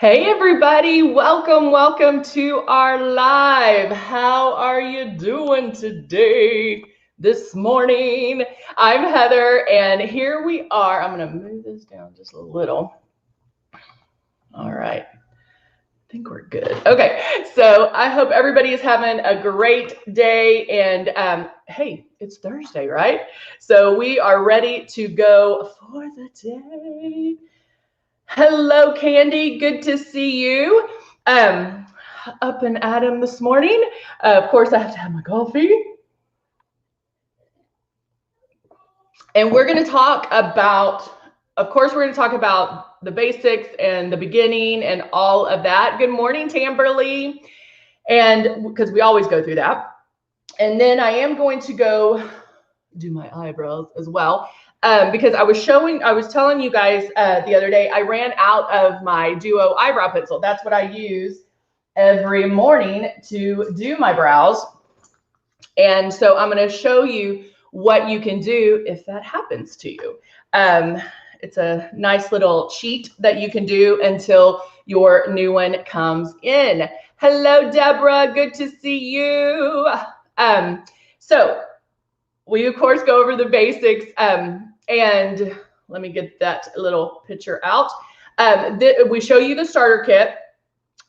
Hey everybody, welcome to our live. How are you doing today, this morning? I'm Heather and here we are. I'm gonna move this down just a little. All right, I think we're good. Okay, so I hope everybody is having a great day and hey, it's Thursday, right? So we are ready to go for the day. Hello, Candy. Good to see you. Up and at 'em this morning. Of course, I have to have my coffee. And we're going to talk about, of course, we're going to talk about the basics and the beginning and all of that. Good morning, Tamberly. And because we always go through that. And then I am going to go do my eyebrows as well. Because I was telling you guys the other day, I ran out of my Duo eyebrow pencil. That's what I use every morning to do my brows. And so I'm going to show you what you can do if that happens to you. It's a nice little cheat that you can do until your new one comes in. Hello, Deborah. Good to see you. So we, of course, go over the basics. And let me get that little picture out. We show you the starter kit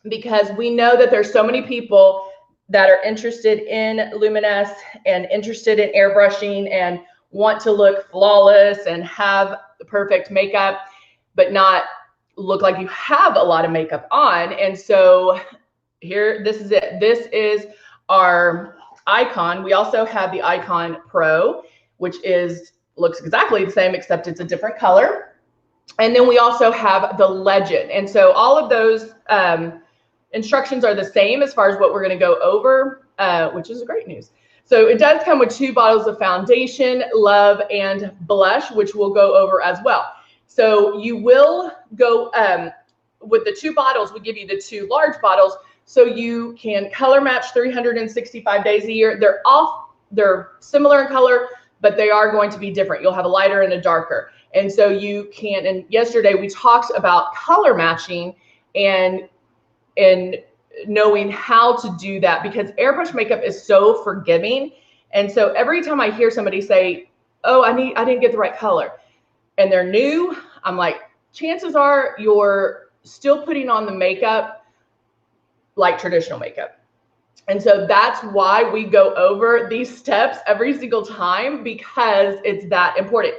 because we know that there's so many people that are interested in Luminous and interested in airbrushing and want to look flawless and have the perfect makeup, but not look like you have a lot of makeup on. And so here, this is it. This is our Icon. We also have the Icon Pro, which looks exactly the same, except it's a different color. And then we also have the Legend. And so all of those instructions are the same as far as what we're going to go over, which is great news. So it does come with 2 bottles of foundation, Love, and Blush, which we'll go over as well. So you will go with the 2 bottles. We give you the 2 large bottles so you can color match 365 days a year. They're similar in color, but they are going to be different. You'll have a lighter and a darker. And so you can, and yesterday we talked about color matching and knowing how to do that, because airbrush makeup is so forgiving. And so every time I hear somebody say, oh, I didn't get the right color, and they're new, I'm like, chances are you're still putting on the makeup like traditional makeup. And so that's why we go over these steps every single time, because it's that important.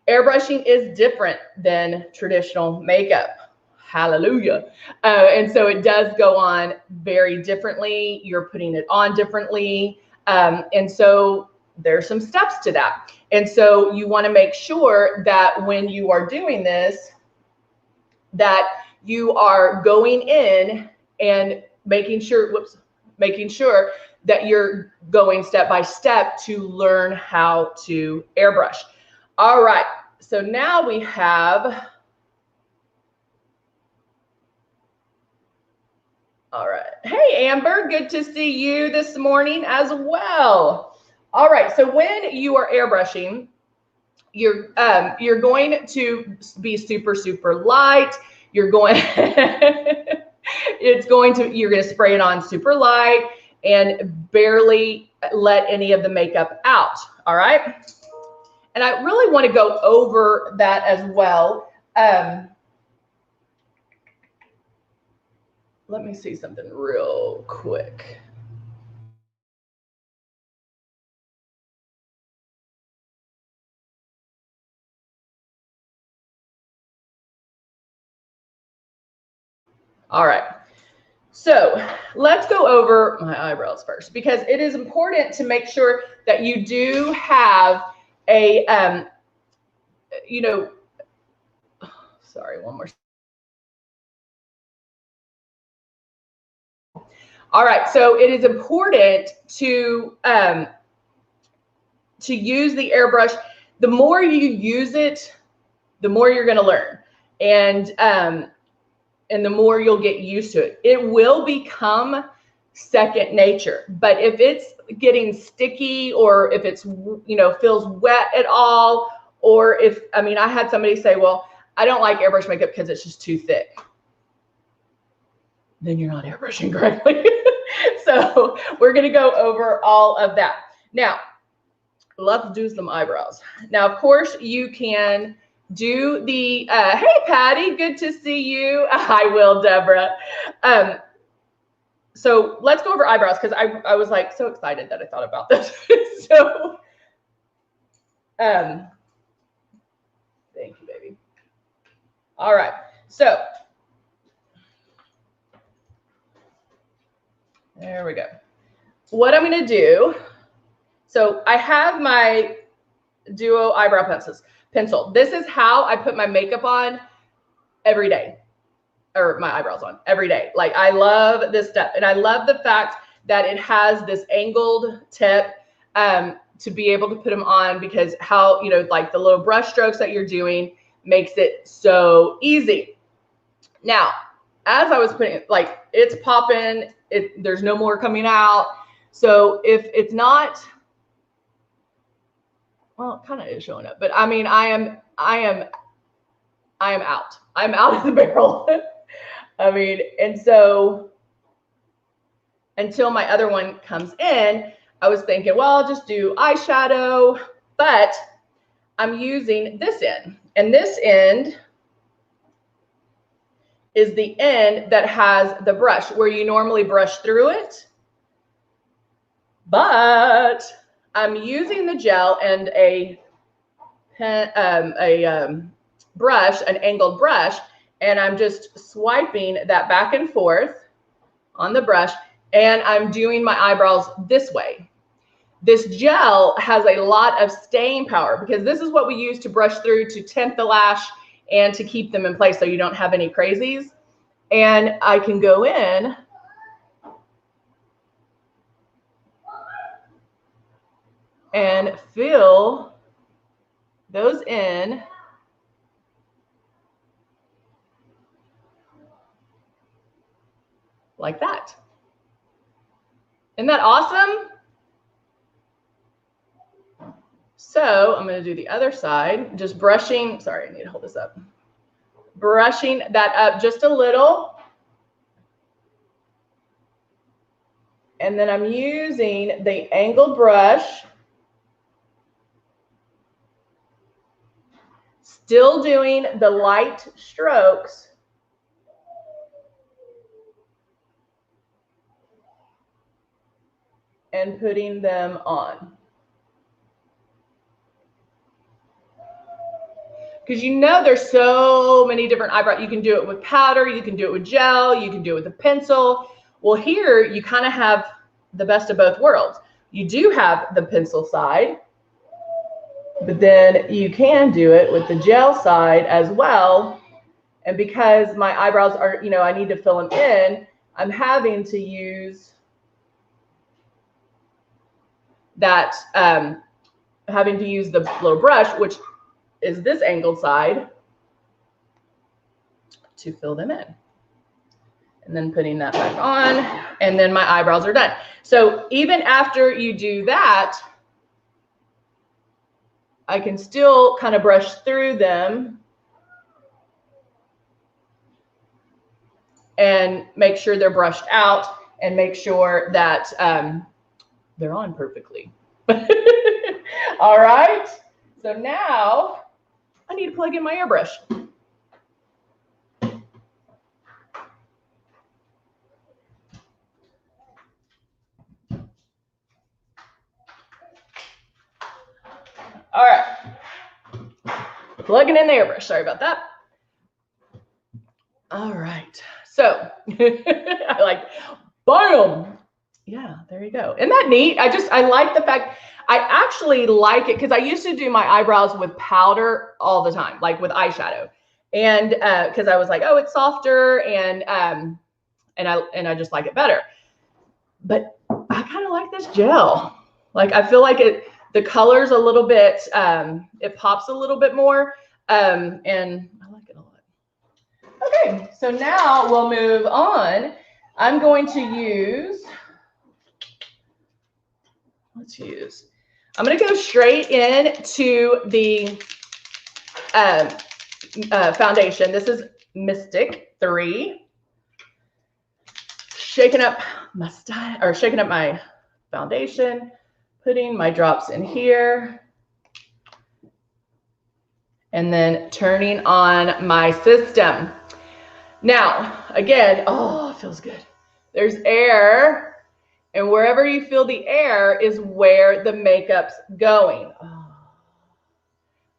Airbrushing is different than traditional makeup. Hallelujah. And so it does go on very differently. You're putting it on differently. And so there's some steps to that. And so you want to make sure that when you are doing this, that you are going in and making sure that you're going step by step to learn how to airbrush. All right, so now we have, all right. Hey, Amber, good to see you this morning as well. All right, so when you are airbrushing, you're going to be super, super light. You're going you're going to spray it on super light and barely let any of the makeup out. All right. And I really want to go over that as well. Let me see something real quick. All right. So let's go over my eyebrows first, because it is important to make sure that you do have a, sorry, one more. All right, so it is important to use the airbrush. The more you use it, the more you're going to learn, and the more you'll get used to it. It will become second nature. But if it's getting sticky, or if it's feels wet at all, or if I had somebody say, well, I don't like airbrush makeup because it's just too thick. then you're not airbrushing correctly. So we're going to go over all of that. Now, let's do some eyebrows. Now, of course, you can do the, hey, Patty, good to see you. I will, Deborah. So let's go over eyebrows because I was like so excited that I thought about this. So, thank you, baby. All right. So, there we go. What I'm going to do, so I have my Duo eyebrow pencil. This is how I put my makeup on every day, or my eyebrows on every day. Like, I love this step, and I love the fact that it has this angled tip to be able to put them on, because how, you know, like the little brush strokes that you're doing makes it so easy. Now, as I was putting it, like, it's popping, there's no more coming out. So if it's not, well, it kind of is showing up, but I mean, I am out. I'm out of the barrel. I mean, and so until my other one comes in, I was thinking, well, I'll just do eyeshadow, but I'm using this end, and this end is the end that has the brush where you normally brush through it, but I'm using the gel and a brush, an angled brush, and I'm just swiping that back and forth on the brush, and I'm doing my eyebrows this way. This gel has a lot of staying power because this is what we use to brush through to tint the lash and to keep them in place so you don't have any crazies. And I can go in and fill those in like that. Isn't that awesome? So I'm going to do the other side, just brushing. Sorry, I need to hold this up. Brushing that up just a little. And then I'm using the angled brush. Still doing the light strokes. And putting them on. Because you know there's so many different eyebrows. You can do it with powder, you can do it with gel, you can do it with a pencil. Well, here you kind of have the best of both worlds. You do have the pencil side, but then you can do it with the gel side as well. And because my eyebrows are, you know, I need to fill them in, I'm having to use that, having to use the little brush, which is this angled side, to fill them in. And then putting that back on, and then my eyebrows are done. So even after you do that, I can still kind of brush through them and make sure they're brushed out and make sure that they're on perfectly. All right. So now I need to plug in my airbrush. All right. Plugging in the airbrush. Sorry about that. All right. So I like, boom. Yeah, there you go. Isn't that neat? I like the fact, I actually like it because I used to do my eyebrows with powder all the time, like with eyeshadow. And because I was like, oh, it's softer, and I just like it better. But I kind of like this gel. Like, I feel like the color's a little bit, it pops a little bit more, and I like it a lot. Okay, so now we'll move on. I'm going to use, I'm going to go straight into the foundation. This is Mystic 3. shaking up my style, or shaking up my foundation, putting my drops in here, and then turning on my system. Now, again, oh, it feels good. There's air, and wherever you feel the air is where the makeup's going. Oh.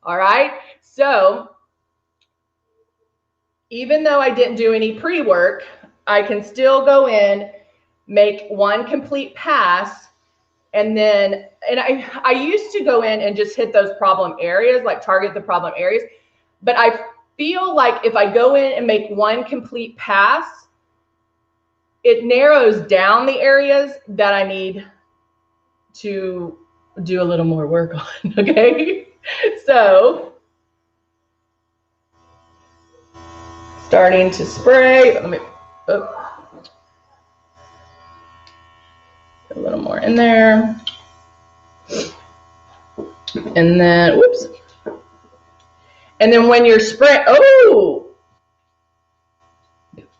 All right, so even though I didn't do any pre-work, I can still go in, make one complete pass, and then, and I used to go in and just hit those problem areas, like target the problem areas, but I feel like if I go in and make one complete pass, it narrows down the areas that I need to do a little more work on, okay? So, starting to spray, let me, a little more in there. And then, whoops. And then when you're spraying, oh,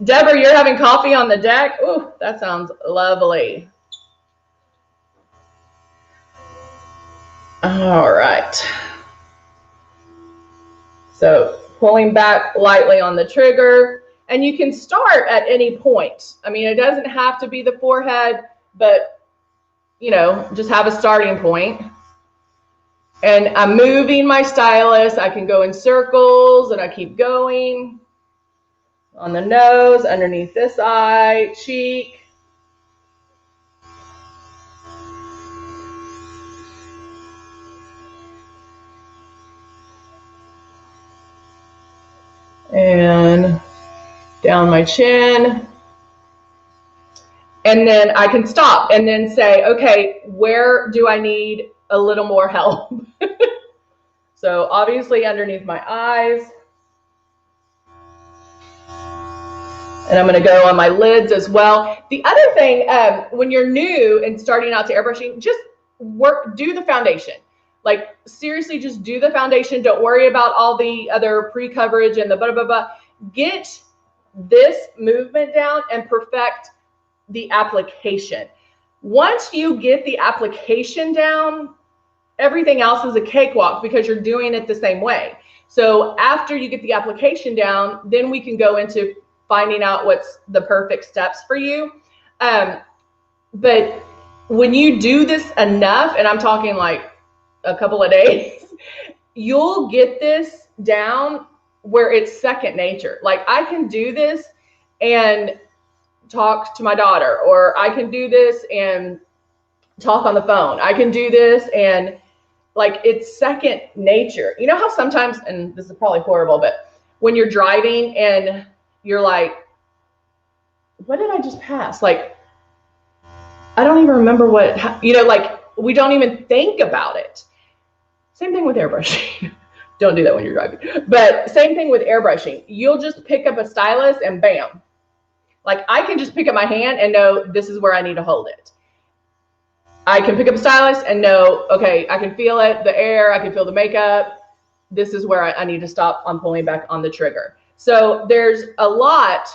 Deborah, you're having coffee on the deck? Oh, that sounds lovely. All right. So pulling back lightly on the trigger, and you can start at any point. I mean, it doesn't have to be the forehead, but you know, just have a starting point. And I'm moving my stylus. I can go in circles, and I keep going on the nose, underneath this eye, cheek. And down my chin. And then I can stop and then say, okay, where do I need a little more help? So obviously underneath my eyes. And I'm going to go on my lids as well. The other thing, when you're new and starting out to airbrushing, just do the foundation. Like seriously, just do the foundation. Don't worry about all the other pre-coverage and the blah, blah, blah. Get this movement down and perfect the application. Once you get the application down, everything else is a cakewalk because you're doing it the same way. So after you get the application down, then we can go into finding out what's the perfect steps for you. But when you do this enough, and I'm talking like a couple of days, you'll get this down where it's second nature. Like I can do this and talk to my daughter, or I can do this and talk on the phone. I can do this and like it's second nature. You know how sometimes, and this is probably horrible, but when you're driving and you're like, what did I just pass? Like, I don't even remember what, you know, like we don't even think about it. Same thing with airbrushing. Don't do that when you're driving. But same thing with airbrushing. You'll just pick up a stylus and bam. Like I can just pick up my hand and know this is where I need to hold it. I can pick up a stylus and know, okay, I can feel it, the air, I can feel the makeup. This is where I need to stop on pulling back on the trigger. So there's a lot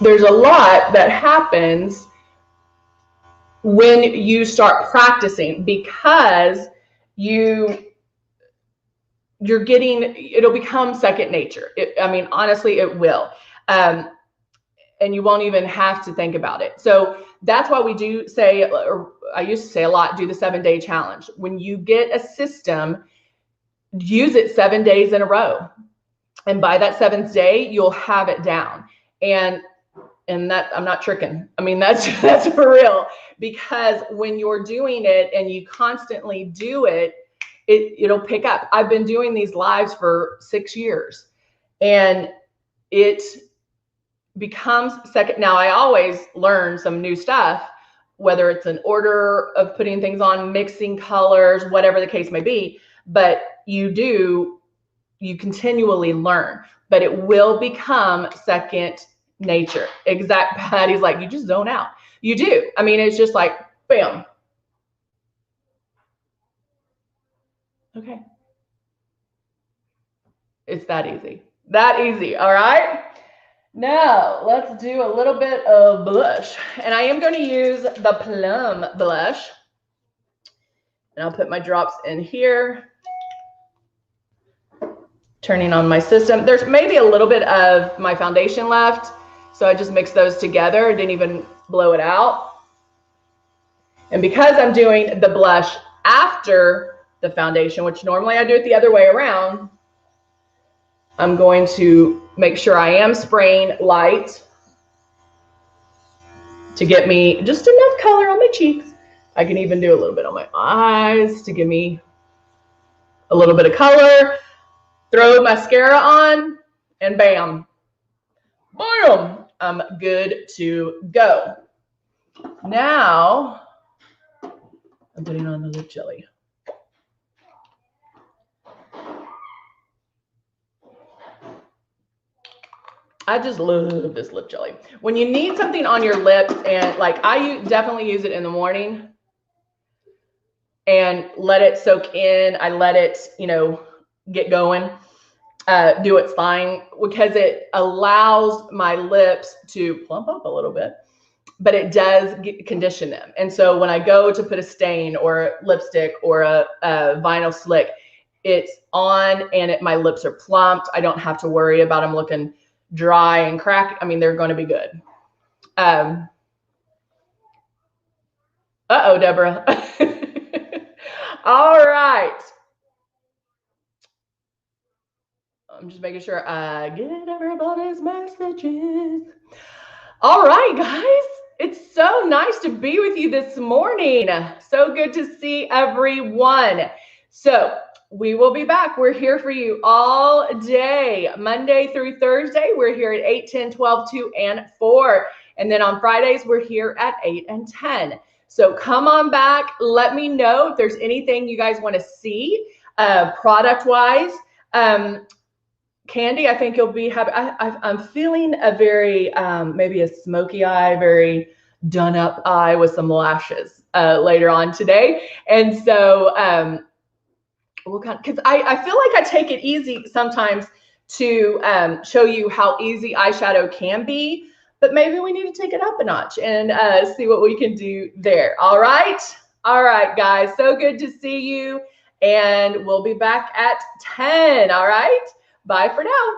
that happens when you start practicing because you're getting, it'll become second nature. I mean, honestly, it will. And you won't even have to think about it. So that's why we do say, or I used to say a lot, do the 7-day challenge. When you get a system, use it 7 days in a row. And by that 7th day, you'll have it down. And that, I'm not tricking. I mean, that's for real, because when you're doing it and you constantly do it, it'll pick up. I've been doing these lives for 6 years and it becomes second. Now I always learn some new stuff, whether it's an order of putting things on, mixing colors, whatever the case may be, but you continually learn, but it will become second nature. Exact. Patty's like, you just zone out. You do. I mean, it's just like, bam. Okay. It's that easy. That easy, all right? Now, let's do a little bit of blush. And I am going to use the Plum blush. And I'll put my drops in here. Turning on my system. There's maybe a little bit of my foundation left, so I just mixed those together. I didn't even blow it out. And because I'm doing the blush after the foundation, which normally I do it the other way around, I'm going to make sure I am spraying light to get me just enough color on my cheeks. I can even do a little bit on my eyes to give me a little bit of color. Throw mascara on, and bam, boom, I'm good to go. Now, I'm putting on the lip jelly. I just love this lip jelly. When you need something on your lips, and like I definitely use it in the morning and let it soak in. I let it, you know, get going. Do its thing because it allows my lips to plump up a little bit, but it does condition them. And so when I go to put a stain or lipstick or a vinyl slick, it's on and my lips are plumped. I don't have to worry about them looking dry and cracked. I mean, they're going to be good. Uh-oh, Deborah. All right. I'm just making sure I get everybody's messages. All right, guys. It's so nice to be with you this morning. So good to see everyone. So we will be back. We're here for you all day, Monday through Thursday. We're here at 8, 10, 12, 2, and 4. And then on Fridays, we're here at 8 and 10. So come on back. Let me know if there's anything you guys want to see product-wise. Candy, I think you'll be happy. I'm feeling a very, maybe a smoky eye, very done up eye with some lashes later on today. And so we'll kind of, because I feel like I take it easy sometimes to show you how easy eyeshadow can be, but maybe we need to take it up a notch and see what we can do there. All right. All right, guys. So good to see you. And we'll be back at 10. All right. Bye for now.